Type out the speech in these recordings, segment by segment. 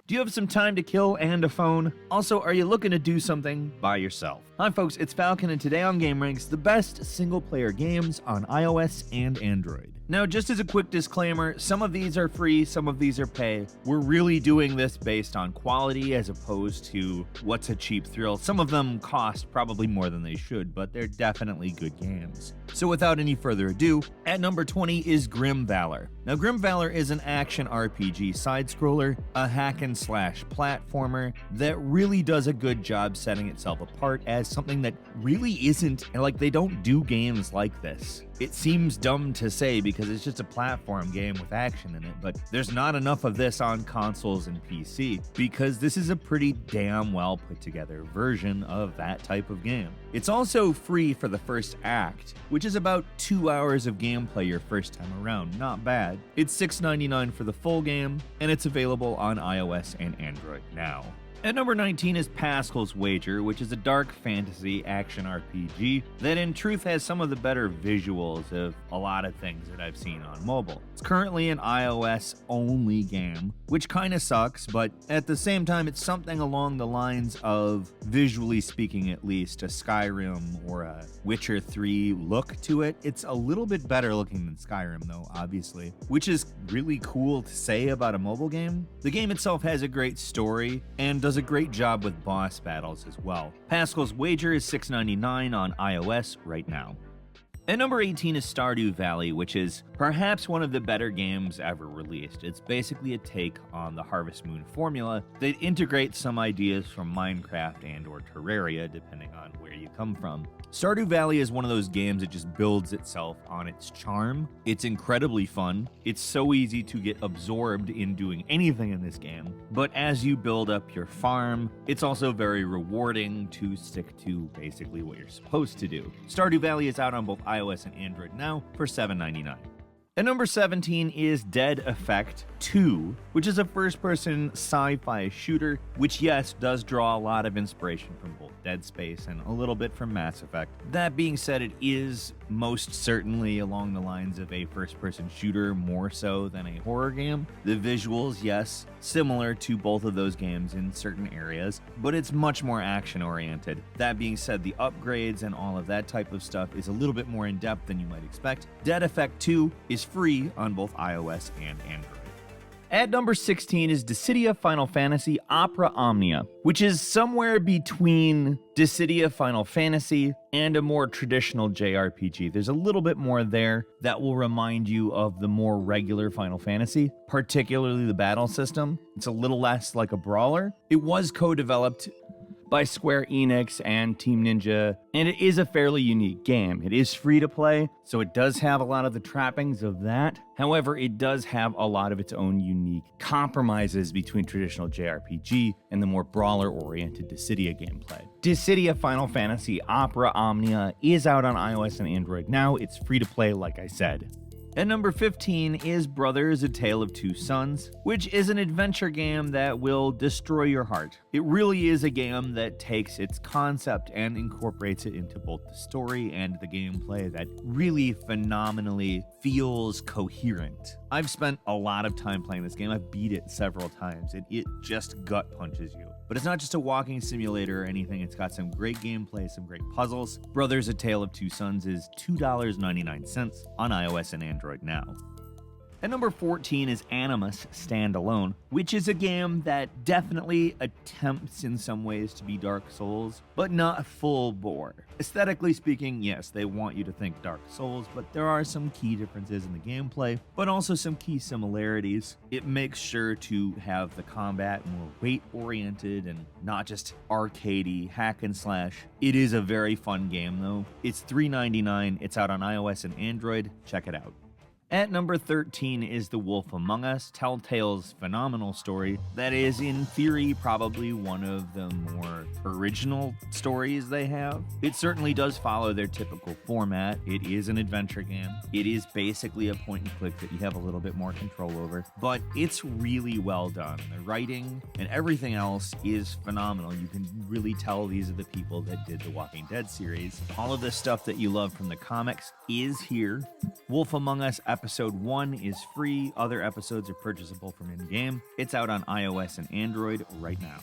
Do you have some time to kill and a phone? Also, are you looking to do something by yourself? Hi folks, it's Falcon, and today on gameranx, the best single-player games on iOS and Android. Now, just as a quick disclaimer, some of these are free, some of these are pay. We're really doing this based on quality as opposed to what's a cheap thrill. Some of them cost probably more than they should, but they're definitely good games. So without any further ado, at number 20 is GrimValor. Now, GrimValor is an action RPG side-scroller, a hack-and-slash platformer that really does a good job setting itself apart as something that really isn't, like, they don't do games like this. It seems dumb to say because it's just a platform game with action in it, but there's not enough of this on consoles and PC because this is a pretty damn well put together version of that type of game. It's also free for the first act, which is about 2 hours of gameplay your first time around. Not bad. It's $6.99 for the full game, and it's available on iOS and Android now. At number 19 is Pascals Wager, which is a dark fantasy action RPG that in truth has some of the better visuals of a lot of things that I've seen on mobile. It's currently an iOS-only game, which kind of sucks, but at the same time, it's something along the lines of, visually speaking at least, a Skyrim or a Witcher 3 look to it. It's a little bit better looking than Skyrim, though, obviously, which is really cool to say about a mobile game. The game itself has a great story and does a great job with boss battles as well. Pascal's Wager is $6.99 on iOS right now. At number 18 is Stardew Valley, which is perhaps one of the better games ever released. It's basically a take on the Harvest Moon formula that integrates some ideas from Minecraft and or Terraria, depending on where you come from. Stardew Valley is one of those games that just builds itself on its charm. It's incredibly fun. It's so easy to get absorbed in doing anything in this game, but as you build up your farm, it's also very rewarding to stick to basically what you're supposed to do. Stardew Valley is out on both iOS and Android now for $7.99. At number 17 is Dead Effect 2, which is a first-person sci-fi shooter, which, yes, does draw a lot of inspiration from both Dead Space and a little bit from Mass Effect. That being said, it is most certainly along the lines of a first-person shooter more so than a horror game. The visuals, yes, similar to both of those games in certain areas, but it's much more action-oriented. That being said, the upgrades and all of that type of stuff is a little bit more in-depth than you might expect. Dead Effect 2 is free on both iOS and Android. At number 16 is Dissidia Final Fantasy Opera Omnia, which is somewhere between Dissidia Final Fantasy and a more traditional JRPG. There's a little bit more there that will remind you of the more regular Final Fantasy, particularly the battle system. It's a little less like a brawler. It was co-developed by Square Enix and Team Ninja, and it is a fairly unique game. It is free to play, so it does have a lot of the trappings of that. However, it does have a lot of its own unique compromises between traditional JRPG and the more brawler-oriented Dissidia gameplay. Dissidia Final Fantasy Opera Omnia is out on iOS and Android now. It's free to play, like I said. At number 15 is Brothers: A Tale of Two Sons, which is an adventure game that will destroy your heart. It really is a game that takes its concept and incorporates it into both the story and the gameplay that really phenomenally feels coherent. I've spent a lot of time playing this game. I've beat it several times, and it just gut punches you. But it's not just a walking simulator or anything. It's got some great gameplay, some great puzzles. Brothers: A Tale of Two Sons is $2.99 on iOS and Android now. At number 14 is Animus Standalone, which is a game that definitely attempts in some ways to be Dark Souls, but not full bore. Aesthetically speaking, yes, they want you to think Dark Souls, but there are some key differences in the gameplay, but also some key similarities. It makes sure to have the combat more weight-oriented and not just arcadey, hack and slash. It is a very fun game, though. It's $3.99. It's out on iOS and Android. Check it out. At number 13 is The Wolf Among Us, Telltale's phenomenal story that is, in theory, probably one of the more original stories they have. It certainly does follow their typical format. It is an adventure game. It is basically a point and click that you have a little bit more control over, but it's really well done. The writing and everything else is phenomenal. You can really tell these are the people that did the Walking Dead series. All of the stuff that you love from the comics is here. Wolf Among Us Episode 1 is free, other episodes are purchasable from in-game. It's out on iOS and Android right now.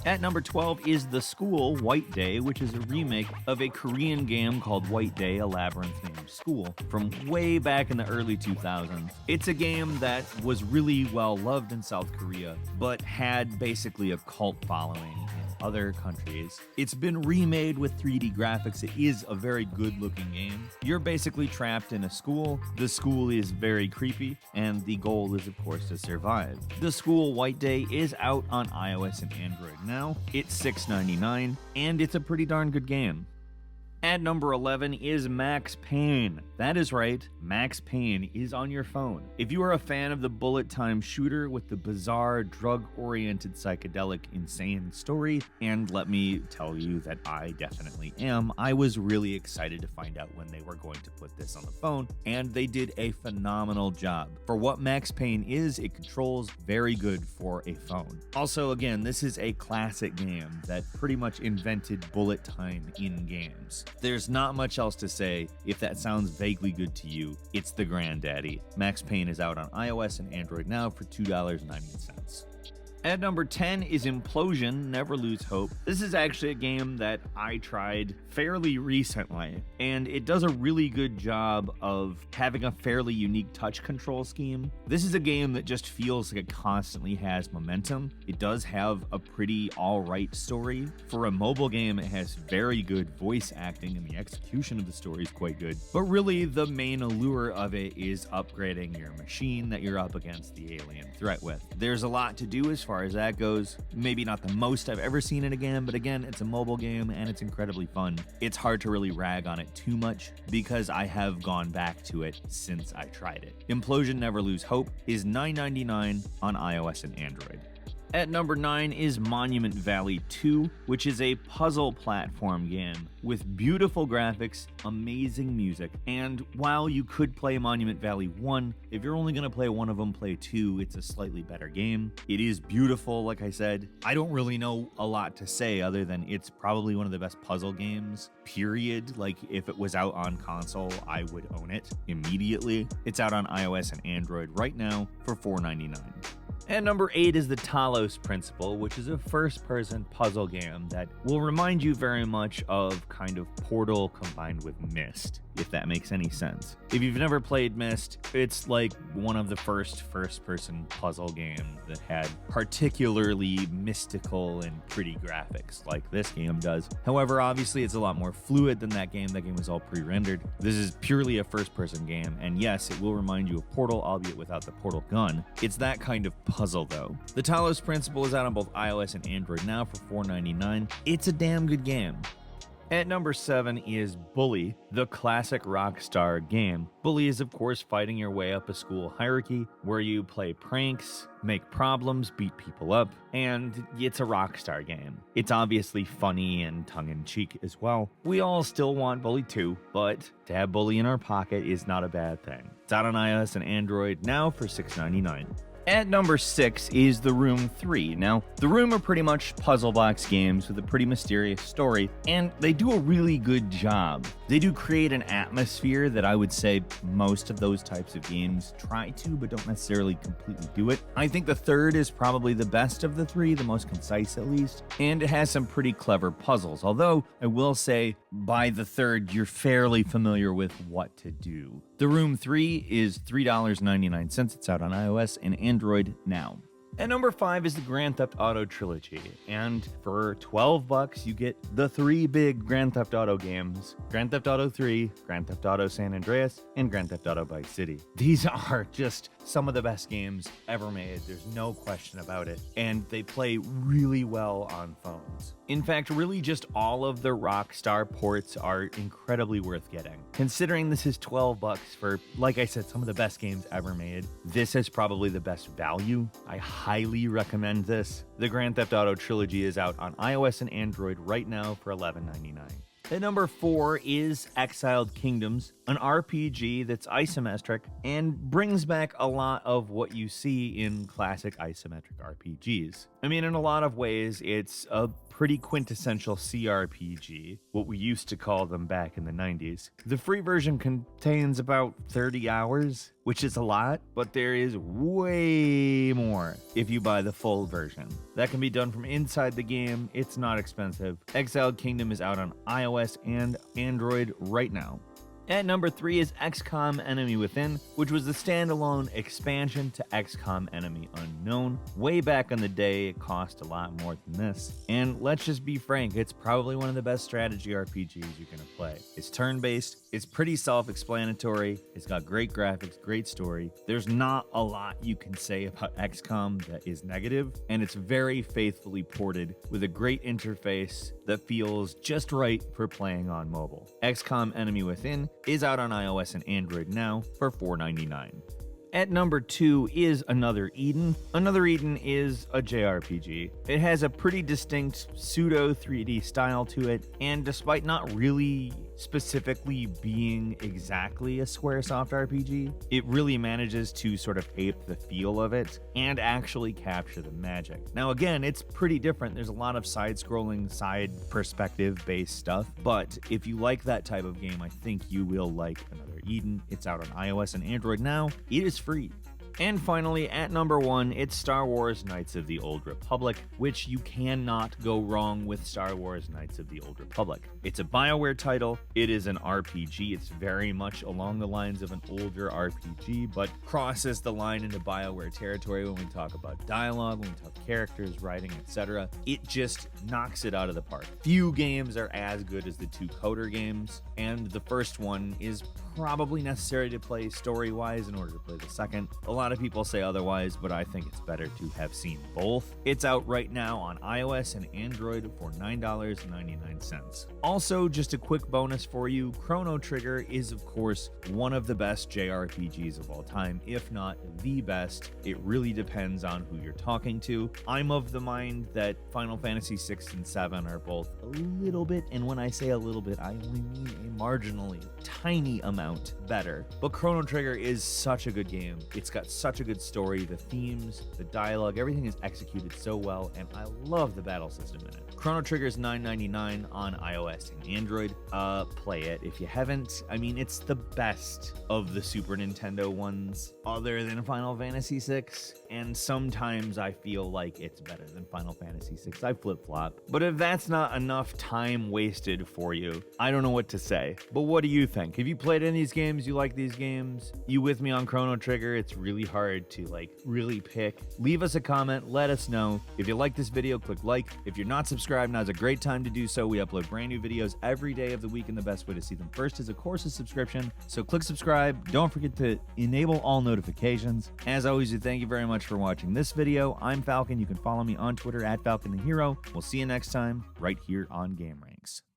At number 12 is The School White Day, which is a remake of a Korean game called White Day, a labyrinth-named school, from way back in the early 2000s. It's a game that was really well loved in South Korea, but had basically a cult following in other countries. It's been remade with 3D graphics. It is a very good-looking game. You're basically trapped in a school. The school is very creepy, and the goal is, of course, to survive. The School White Day is out on iOS and Android now. It's $6.99, and it's a pretty darn good game. At number 11 is Max Payne. That is right, Max Payne is on your phone. If you are a fan of the bullet time shooter with the bizarre, drug-oriented, psychedelic, insane story, and let me tell you that I definitely am, I was really excited to find out when they were going to put this on the phone, and they did a phenomenal job. For what Max Payne is, it controls very good for a phone. Also, again, this is a classic game that pretty much invented bullet time in games. There's not much else to say. If that sounds vaguely good to you, it's the granddaddy. Max Payne is out on iOS and Android now for $2.90. At number 10 is Implosion, Never Lose Hope. This is actually a game that I tried fairly recently, and it does a really good job of having a fairly unique touch control scheme. This is a game that just feels like it constantly has momentum. It does have a pretty alright story. For a mobile game, it has very good voice acting, and the execution of the story is quite good. But really, the main allure of it is upgrading your machine that you're up against the alien threat with. There's a lot to do as far as that goes. Maybe not the most I've ever seen in a game, but again, it's a mobile game and it's incredibly fun. It's hard to really rag on it too much because I have gone back to it since I tried it. Implosion Never Lose Hope is $9.99 on iOS and Android. At number 9 is Monument Valley 2, which is a puzzle platform game with beautiful graphics, amazing music, and while you could play Monument Valley 1, if you're only going to play one of them, play 2, it's a slightly better game. It is beautiful, like I said. I don't really know a lot to say other than it's probably one of the best puzzle games, period. Like, if it was out on console, I would own it immediately. It's out on iOS and Android right now for $4.99. And number 8 is the Talos Principle, which is a first-person puzzle game that will remind you very much of kind of Portal combined with Myst, if that makes any sense. If you've never played Myst, it's like one of the first-person puzzle games that had particularly mystical and pretty graphics like this game does. However, obviously it's a lot more fluid than that game. That game was all pre-rendered. This is purely a first-person game, and yes, it will remind you of Portal, albeit without the Portal gun. It's that kind of puzzle, though. The Talos Principle is out on both iOS and Android now for $4.99. It's a damn good game. At number 7 is Bully, the classic Rockstar game. Bully is, of course, fighting your way up a school hierarchy where you play pranks, make problems, beat people up, and it's a Rockstar game. It's obviously funny and tongue-in-cheek as well. We all still want Bully 2, but to have Bully in our pocket is not a bad thing. It's out on iOS and Android now for $6.99. At number 6 is The Room 3. Now, The Room are pretty much puzzle box games with a pretty mysterious story, and they do a really good job. They do create an atmosphere that I would say most of those types of games try to, but don't necessarily completely do it. I think the third is probably the best of the three, the most concise at least, and it has some pretty clever puzzles, although I will say by the third, you're fairly familiar with what to do. The Room 3 is $3.99. It's out on iOS and Android now. And number 5 is the Grand Theft Auto Trilogy, and for $12 you get the 3 big Grand Theft Auto games: Grand Theft Auto 3, Grand Theft Auto San Andreas, and Grand Theft Auto Vice City. These are just some of the best games ever made, there's no question about it, and they play really well on phones. In fact, really just all of the Rockstar ports are incredibly worth getting. Considering this is $12 for, like I said, some of the best games ever made, this is probably the best value. I highly recommend this. The Grand Theft Auto Trilogy is out on iOS and Android right now for $11.99. At number 4 is Exiled Kingdoms, an RPG that's isometric and brings back a lot of what you see in classic isometric RPGs. I mean, in a lot of ways, it's a pretty quintessential CRPG, what we used to call them back in the 90s. The free version contains about 30 hours, which is a lot, but there is way more if you buy the full version. That can be done from inside the game. It's not expensive. Exiled Kingdom is out on iOS and Android right now. At number 3 is XCOM Enemy Within, which was the standalone expansion to XCOM Enemy Unknown. Way back in the day, it cost a lot more than this. And let's just be frank, it's probably one of the best strategy RPGs you're gonna play. It's turn-based, it's pretty self-explanatory, it's got great graphics, great story. There's not a lot you can say about XCOM that is negative, and it's very faithfully ported with a great interface that feels just right for playing on mobile. XCOM Enemy Within is out on iOS and Android now for $4.99. At number 2 is Another Eden. Another Eden is a JRPG. It has a pretty distinct pseudo 3D style to it, and despite not really specifically being exactly a Squaresoft RPG, it really manages to sort of ape the feel of it and actually capture the magic. Now again, it's pretty different. There's a lot of side-scrolling, side perspective-based stuff, but if you like that type of game, I think you will like Another Eden. It's out on iOS and Android now. It is free. And finally, at number 1, it's Star Wars Knights of the Old Republic, which you cannot go wrong with Star Wars Knights of the Old Republic. It's a BioWare title, it is an RPG, it's very much along the lines of an older RPG, but crosses the line into BioWare territory when we talk about dialogue, when we talk characters, writing, etc. It just knocks it out of the park. Few games are as good as the 2 KOTOR games, and the first one is probably necessary to play story-wise in order to play the second. A lot of people say otherwise, but I think it's better to have seen both. It's out right now on iOS and Android for $9.99. Also, just a quick bonus for you, Chrono Trigger is of course one of the best JRPGs of all time, if not the best. It really depends on who you're talking to. I'm of the mind that Final Fantasy 6 and 7 are both a little bit, and when I say a little bit, I only mean a marginally tiny amount better. But Chrono Trigger is such a good game. It's got such a good story, the themes, the dialogue, everything is executed so well, and I love the battle system in it. Chrono Trigger is $9.99 on iOS and Android. Play it if you haven't. I mean, it's the best of the Super Nintendo ones other than Final Fantasy VI, and sometimes I feel like it's better than Final Fantasy VI. I flip-flop. But if that's not enough time wasted for you, I don't know what to say. But what do you think? Have you played any of these games? You like these games? You with me on Chrono Trigger? It's really hard to really pick. Leave us a comment, let us know. If you like this video, click like. If you're not subscribed, now's a great time to do so. We upload brand new videos every day of the week, and the best way to see them first is of course a subscription. So click subscribe. Don't forget to enable all notifications. As always, thank you very much for watching this video. I'm Falcon. You can follow me on Twitter at Falcon the Hero. We'll see you next time right here on GameRanx.